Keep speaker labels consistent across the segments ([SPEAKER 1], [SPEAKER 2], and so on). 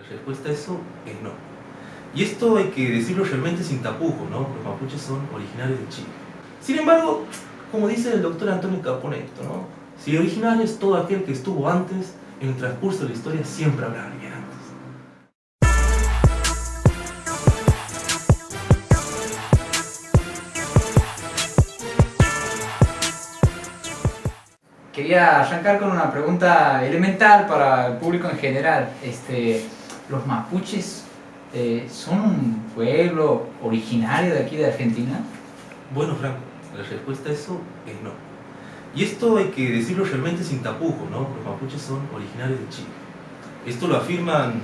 [SPEAKER 1] La respuesta a eso es no. Y esto hay que decirlo realmente sin tapujos, ¿no? Los mapuches son originarios de Chile. Sin embargo, como dice el doctor Antonio Caponeto, ¿no? Si originario es todo aquel que estuvo antes, en el transcurso de la historia siempre habrá alguien antes.
[SPEAKER 2] Quería arrancar con una pregunta elemental para el público en general. ¿Los mapuches son un pueblo originario de aquí de Argentina?
[SPEAKER 1] Bueno, Franco, la respuesta a eso es no. Y esto hay que decirlo realmente sin tapujos, ¿no? Los mapuches son originarios de Chile. Esto lo afirman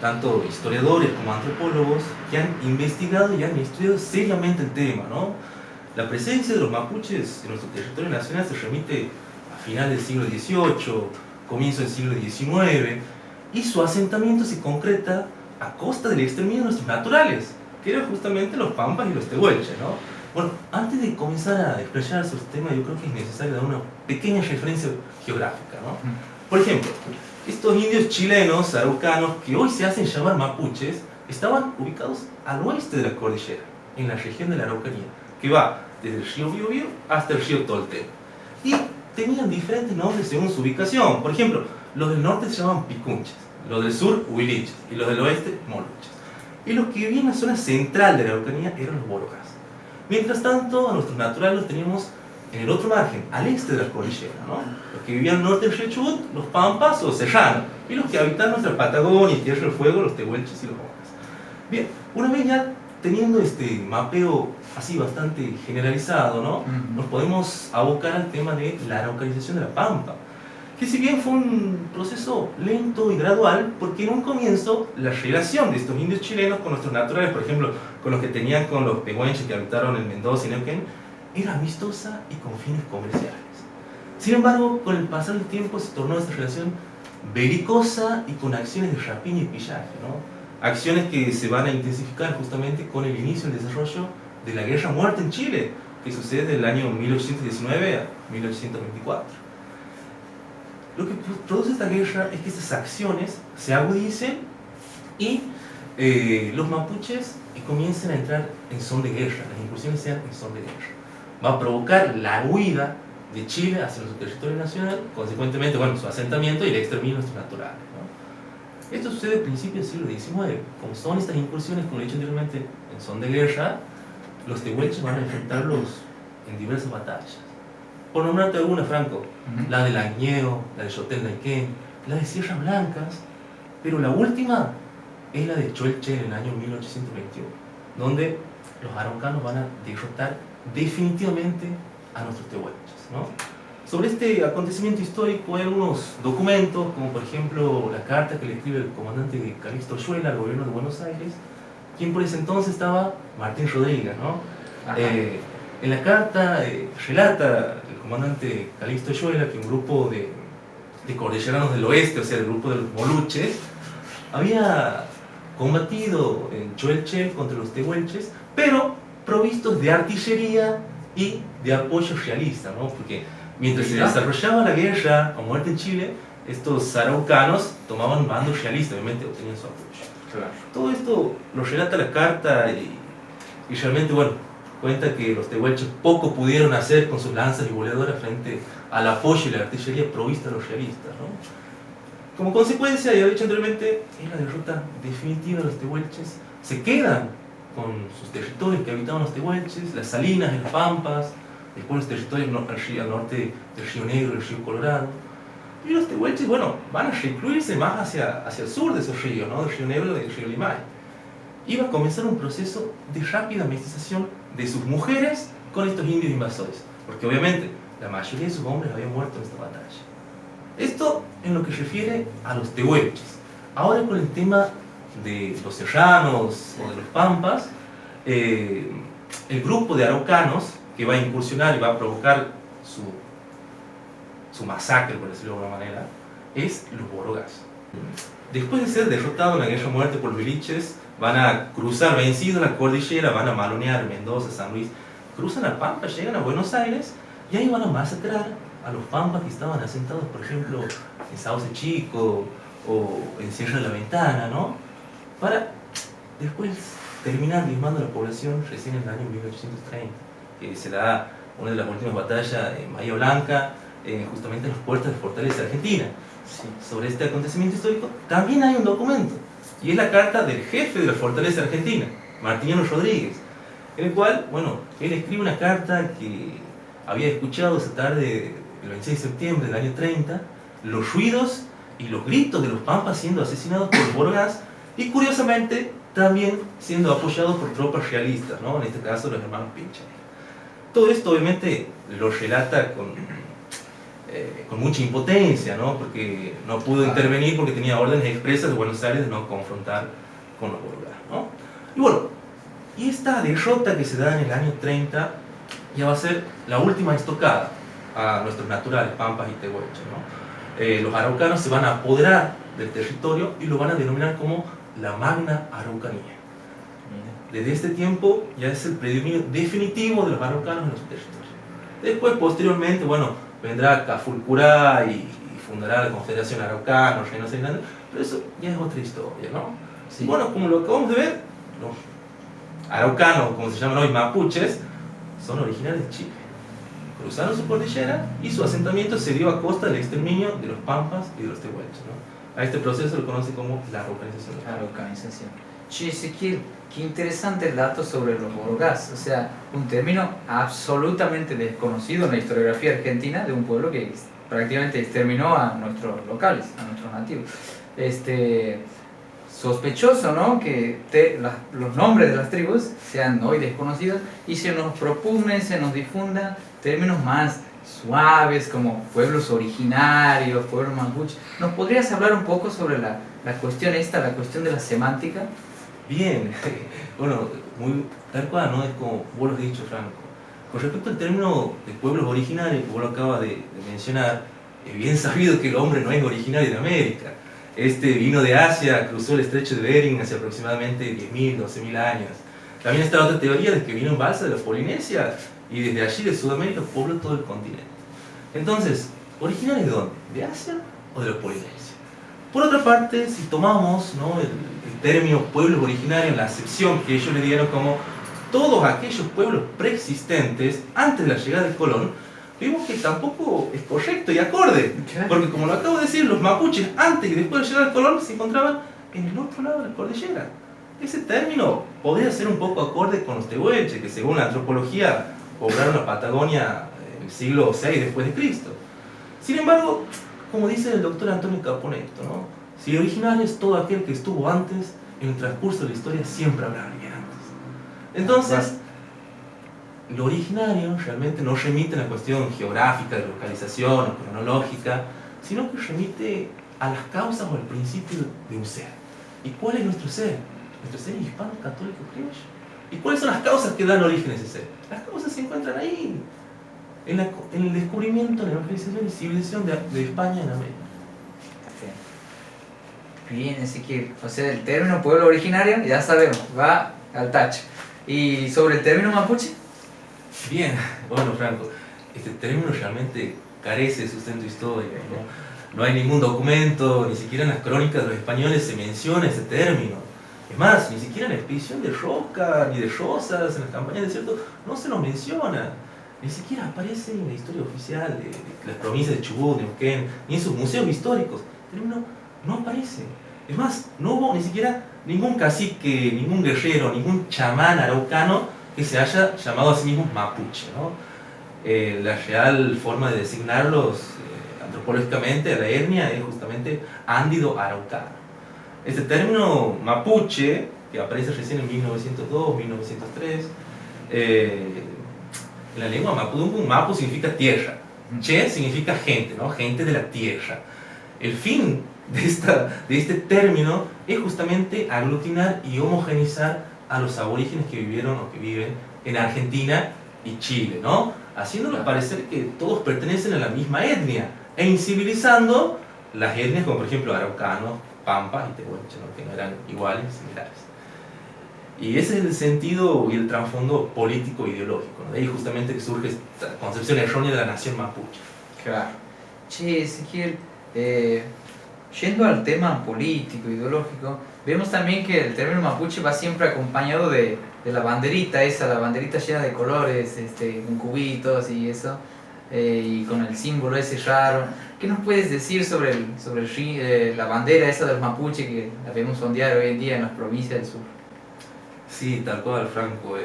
[SPEAKER 1] tanto historiadores como antropólogos que han investigado y han estudiado seriamente el tema, ¿no? La presencia de los mapuches en nuestro territorio nacional se remite a finales del siglo XVIII, comienzo del siglo XIX, y su asentamiento se concreta a costa del exterminio de nuestros naturales, que eran justamente los pampas y los tehuelches, ¿no? Bueno, antes de comenzar a expresar sobre este tema, yo creo que es necesario dar una pequeña referencia geográfica, ¿no? Por ejemplo, estos indios chilenos, araucanos, que hoy se hacen llamar mapuches, estaban ubicados al oeste de la cordillera, en la región de la Araucanía, que va desde el río Biobío hasta el río Tolten. Y tenían diferentes nombres según su ubicación. Por ejemplo, los del norte se llamaban picunches, los del sur huiliches y los del oeste moluches. Y los que vivían en la zona central de la Araucanía eran los borocas. Mientras tanto, a nuestros naturales los teníamos en el otro margen, al este de la cordillera, ¿no? Los que vivían al norte del río Chubut, los pampas o serranos, y los que habitan nuestra Patagonia y Tierra del Fuego, los tehuelches y los borocas. Bien, una vez ya teniendo este mapeo así bastante generalizado, ¿no? Nos podemos abocar al tema de la araucanización de la pampa, que si bien fue un proceso lento y gradual, porque en un comienzo la relación de estos indios chilenos con nuestros naturales, por ejemplo, con los que tenían con los pehuenches que habitaron en Mendoza y Neuquén, era amistosa y con fines comerciales. Sin embargo, con el pasar del tiempo se tornó esta relación belicosa y con acciones de rapiña y pillaje, ¿no? Acciones que se van a intensificar justamente con el inicio del desarrollo de la Guerra Muerta en Chile, que sucede del año 1819 a 1824. Lo que produce esta guerra es que estas acciones se agudicen y los mapuches comiencen a entrar en son de guerra, las incursiones sean en son de guerra. Va a provocar la huida de Chile hacia nuestro territorio nacional, consecuentemente, bueno, su asentamiento y el exterminio de nuestros naturales, ¿no? Esto sucede a principios del siglo XIX. Como son estas incursiones, como he dicho anteriormente, en son de guerra, los tehuelches van a enfrentarlos en diversas batallas. Por nombrarte alguna, Franco, la de Lañeo, la de Chotel Neuquén, la de Sierras Blancas, pero la última es la de Choelche en el año 1821, donde los araucanos van a derrotar definitivamente a nuestros tehuelches, ¿no? Sobre este acontecimiento histórico hay algunos documentos, como por ejemplo la carta que le escribe el comandante Calixto Oyuela al gobierno de Buenos Aires, quien por ese entonces estaba Martín Rodríguez, ¿no? En la carta relata el comandante Calixto Oyuela que un grupo de cordilleranos del oeste, o sea, el grupo de los moluches, había combatido en Choelche contra los tehuelches, pero provistos de artillería y de apoyo realista, ¿no? Porque mientras se desarrollaba la guerra a muerte en Chile, estos araucanos tomaban bandos realistas, obviamente obtenían su apoyo.
[SPEAKER 2] Claro.
[SPEAKER 1] Todo esto lo relata la carta y realmente, bueno, cuenta que los tehuelches poco pudieron hacer con sus lanzas y boleadoras frente al apoyo y la artillería provista a los realistas, ¿no? Como consecuencia, ya he dicho anteriormente, es la derrota definitiva de los tehuelches. Se quedan con sus territorios que habitaban los tehuelches, las salinas, las pampas, después los territorios al norte del Río Negro y el Río Colorado. Y los tehuelches, bueno, van a recluirse más hacia el sur de esos ríos, ¿no? Del Río Negro y del Río Limay. Iba a comenzar un proceso de rápida mestización de sus mujeres con estos indios invasores, porque obviamente la mayoría de sus hombres habían muerto en esta batalla. Esto en lo que refiere a los tehuelches. Ahora con el tema de los serranos o de los pampas, el grupo de araucanos que va a incursionar y va a provocar su masacre, por decirlo de alguna manera, es los borocas. Después de ser derrotados en la guerra muerte por los huiliches, van a cruzar vencidos la cordillera, van a malonear Mendoza, San Luis, cruzan la Pampa, llegan a Buenos Aires y ahí van a masacrar a los pampas que estaban asentados, por ejemplo, en Sauce Chico o en Sierra de la Ventana, ¿no? para después terminar diezmando la población recién en el año 1830, que se da una de las últimas batallas en Bahía Blanca, justamente en las puertas de Fortaleza Argentina.
[SPEAKER 2] Sí.
[SPEAKER 1] Sobre este acontecimiento histórico también hay un documento, y es la carta del jefe de la Fortaleza Argentina, Martiniano Rodríguez, en el cual, bueno, él escribe una carta que había escuchado esa tarde del 26 de septiembre del año 30, los ruidos y los gritos de los pampas siendo asesinados por Borgas, y curiosamente también siendo apoyados por tropas realistas, ¿no? En este caso los hermanos Pincha. Todo esto obviamente lo relata con mucha impotencia, ¿no? Porque no pudo intervenir porque tenía órdenes expresas de Buenos Aires de no confrontar con los Borgas, ¿no? Y bueno, y esta derrota que se da en el año 30 ya va a ser la última estocada a nuestros naturales, pampas y tehuelches, ¿no? Los araucanos se van a apoderar del territorio y lo van a denominar como la Magna Araucanía. Desde este tiempo ya es el predominio definitivo de los araucanos en los territorios. Después, posteriormente, bueno, vendrá Cafulcurá y fundará la Confederación Araucana, los reinos grandes, pero eso ya es otra historia, ¿no?
[SPEAKER 2] Sí.
[SPEAKER 1] Bueno, como lo acabamos de ver, los araucanos, como se llaman hoy mapuches, son originarios de Chile. Cruzaron su cordillera y su asentamiento se dio a costa del exterminio de los pampas y de los tehuelches, ¿no? A este proceso se lo conoce como la araucanización.
[SPEAKER 2] Araucanización. Che, Ezequiel, qué interesante el dato sobre los Borgas, o sea, un término absolutamente desconocido en la historiografía argentina de un pueblo que prácticamente exterminó a nuestros locales, a nuestros nativos. Sospechoso, ¿no?, que los nombres de las tribus sean hoy desconocidos y se nos propugnen, se nos difundan términos más suaves como pueblos originarios, pueblos mapuches. ¿Nos podrías hablar un poco sobre la cuestión esta, la cuestión de la semántica?
[SPEAKER 1] Bien, bueno, muy tal cual, ¿no? Es como vos lo has dicho, Franco. Con respecto al término de pueblos originarios que vos lo acabas de mencionar, es bien sabido que el hombre no es originario de América. Vino de Asia, cruzó el estrecho de Bering hace aproximadamente 10.000, 12.000 años. También está la otra teoría de que vino en balsa de la Polinesia y desde allí de Sudamérica pobló todo el continente. Entonces, ¿originario de dónde? ¿De Asia o de la Polinesia? Por otra parte, si tomamos, ¿no?, el término pueblos originarios en la acepción que ellos le dieron como todos aquellos pueblos preexistentes antes de la llegada del Colón, vimos que tampoco es correcto y acorde, porque como lo acabo de decir, los mapuches antes y después de llegar al Colón se encontraban en el otro lado de la cordillera. Ese término podría ser un poco acorde con los tehuelches, que según la antropología poblaron la Patagonia en el siglo VI después de Cristo. Sin embargo, como dice el doctor Antonio Caponeto, ¿no?, si originario es todo aquel que estuvo antes, en el transcurso de la historia siempre habrá alguien antes. Entonces, lo originario realmente no remite a la cuestión geográfica, de localización o cronológica, sino que remite a las causas o al principio de un ser. ¿Y cuál es nuestro ser? Nuestro ser es hispano, católico, criollo. ¿Y cuáles son las causas que dan origen a ese ser? Las causas se encuentran ahí, en el descubrimiento, la evangelización y civilización de España en América.
[SPEAKER 2] Bien, Ezequiel. O sea, el término pueblo originario, ya sabemos, va al tacho. ¿Y sobre el término mapuche?
[SPEAKER 1] Bien, bueno, Franco, este término realmente carece de sustento histórico, ¿no? No hay ningún documento, ni siquiera en las crónicas de los españoles se menciona ese término. Es más, ni siquiera en la expedición de Roca, ni de Rosas, en las campañas de desierto, no se lo menciona. Ni siquiera aparece en la historia oficial de las provincias de Chubut, de Neuquén, ni en sus museos históricos. El término no aparece. Es más, no hubo ni siquiera ningún cacique, ningún guerrero, ningún chamán araucano que se haya llamado a sí mismo mapuche, ¿no? La real forma de designarlos antropológicamente a la etnia es justamente ándido araucano. Este término mapuche, que aparece recién en 1902, 1903, en la lengua mapudungun, mapu significa tierra, che significa gente, ¿no?, gente de la tierra. El fin de este término es justamente aglutinar y homogeneizar a los aborígenes que vivieron o que viven en Argentina y Chile, ¿no?, haciéndonos parecer que todos pertenecen a la misma etnia e incivilizando las etnias como por ejemplo araucanos, pampas y tehuelches, ¿no?, que no eran iguales, similares. Y ese es el sentido y el trasfondo político e ideológico, ¿no? De ahí justamente que surge esta concepción errónea de la nación mapuche.
[SPEAKER 2] Claro. Che, Ezequiel, yendo al tema político, ideológico, Vemos también que el término mapuche va siempre acompañado de la banderita esa, la banderita llena de colores, con cubitos y eso, y con el símbolo ese raro. ¿Qué nos puedes decir sobre la bandera esa del mapuche que la vemos ondear hoy en día en las provincias del sur?
[SPEAKER 1] Sí, tal cual, Franco.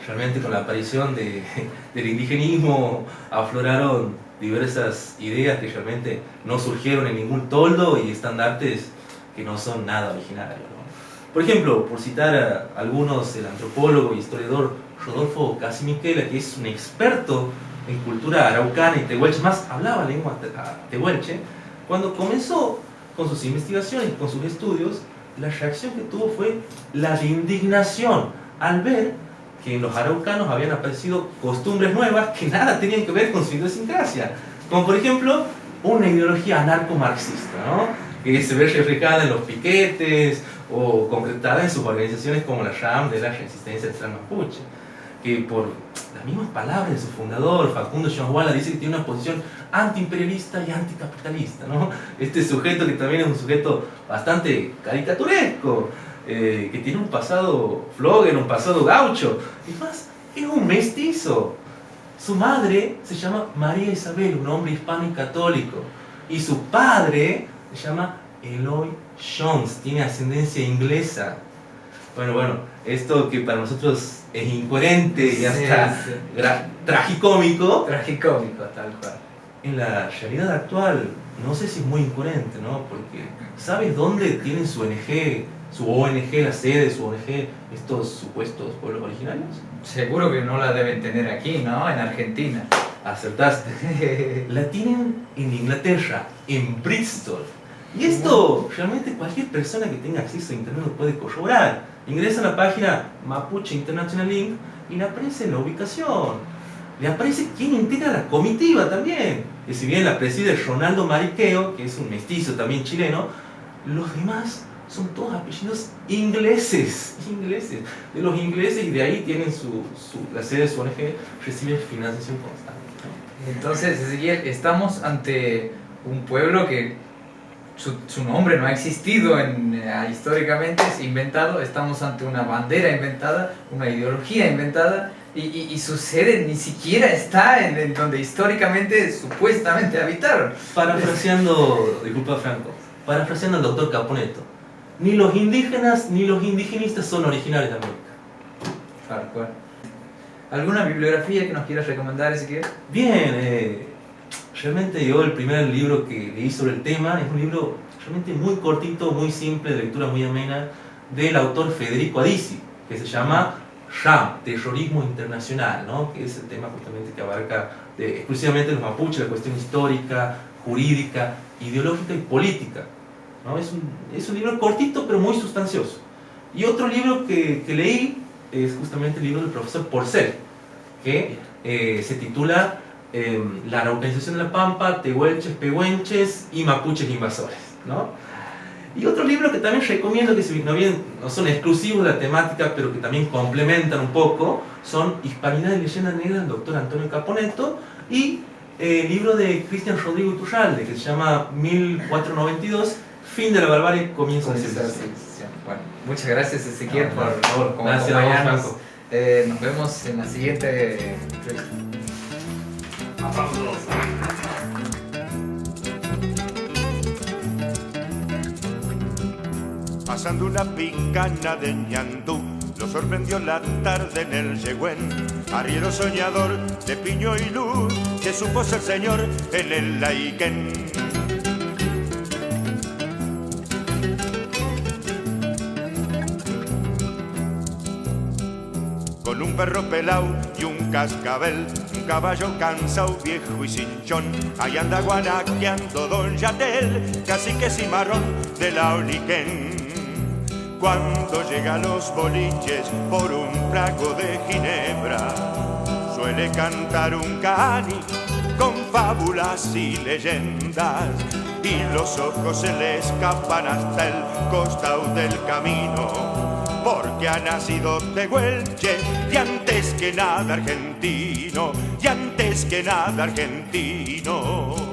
[SPEAKER 1] Realmente con la aparición del indigenismo afloraron diversas ideas que realmente no surgieron en ningún toldo y estandartes que no son nada originarios, ¿no? Por ejemplo, por citar a algunos, el antropólogo y historiador Rodolfo Casimiquela, que es un experto en cultura araucana y tehuelche, más hablaba lengua tehuelche, cuando comenzó con sus investigaciones, con sus estudios, la reacción que tuvo fue la de indignación al ver que en los araucanos habían aparecido costumbres nuevas que nada tenían que ver con su idiosincrasia, como por ejemplo una ideología anarco-marxista, ¿no? Que se ve reflejada en los piquetes o concretada en sus organizaciones como la RAM de la Resistencia del Clan Mapuche, que por las mismas palabras de su fundador, Facundo Xonguala, dice que tiene una posición antiimperialista y anticapitalista, ¿no? Este sujeto que también es un sujeto bastante caricaturesco, que tiene un pasado flogger, un pasado gaucho, y más, es un mestizo. Su madre se llama María Isabel, un hombre hispano y católico, y su padre se llama Eloy Jones, tiene ascendencia inglesa. Bueno, esto que para nosotros es incoherente y hasta tragicómico.
[SPEAKER 2] Tragicómico, tal cual.
[SPEAKER 1] En la realidad actual, no sé si es muy incoherente, ¿no? Porque ¿sabes dónde tienen su ONG, la sede de su ONG, estos supuestos pueblos originarios?
[SPEAKER 2] Seguro que no la deben tener aquí, ¿no? En Argentina.
[SPEAKER 1] Acertaste. La tienen en Inglaterra, en Bristol. Y esto realmente cualquier persona que tenga acceso a internet lo puede corroborar. Ingresa a la página Mapuche International Link y le aparece la ubicación. Le aparece quién integra la comitiva también. Que si bien la preside Ronaldo Mariqueo, que es un mestizo también chileno, los demás son todos apellidos ingleses. De los ingleses, y de ahí tienen la sede de su ONG, reciben financiación constante, ¿no?
[SPEAKER 2] Entonces, Ezequiel, estamos ante un pueblo que su nombre no ha existido históricamente, es inventado. Estamos ante una bandera inventada, una ideología inventada, y su sede ni siquiera está en donde históricamente, supuestamente habitaron.
[SPEAKER 1] Disculpa Franco, parafraseando al doctor Caponeto, ni los indígenas ni los indigenistas son originarios de América.
[SPEAKER 2] Tal cual. ¿Alguna bibliografía que nos quieras recomendar, Ezequiel?
[SPEAKER 1] Bien, realmente yo el primer libro que leí sobre el tema es un libro realmente muy cortito, muy simple, de lectura muy amena, del autor Federico Adisi, que se llama RAM, Terrorismo Internacional, ¿no? Que es el tema justamente que abarca exclusivamente los mapuches, la cuestión histórica, jurídica, ideológica y política, ¿no? Es un libro cortito pero muy sustancioso. Y otro libro que leí es justamente el libro del profesor Porcel, que se titula La Araucanización de la Pampa, Tehuelches, Pehuenches y Mapuches Invasores, ¿no? Y otro libro que también recomiendo, que no son exclusivos de la temática, pero que también complementan un poco, son Hispanidad y Leyendas Negras del doctor Antonio Caponeto, y el libro de Cristian Rodrigo Iturralde, que se llama 1492, Fin de la barbarie, comienzo de la civilización.
[SPEAKER 2] Bueno, muchas gracias, Ezequiel, por
[SPEAKER 1] gracias,
[SPEAKER 2] acompañarnos. Nos vemos en la siguiente entrevista.
[SPEAKER 3] Pasando una picana de ñandú, lo sorprendió la tarde en el Yehuen. Arriero soñador de piño y luz, que supo ser señor en el Laiquén. Con un perro pelao y un cascabel, un caballo cansado, viejo y cinchón, ahí anda guanaqueando don Yatel, cacique cimarrón de la Oliquén. Cuando llega a los boliches por un trago de ginebra, suele cantar un cani con fábulas y leyendas, y los ojos se le escapan hasta el costado del camino, porque ha nacido tehuelche y antes que nada argentino, y antes que nada argentino.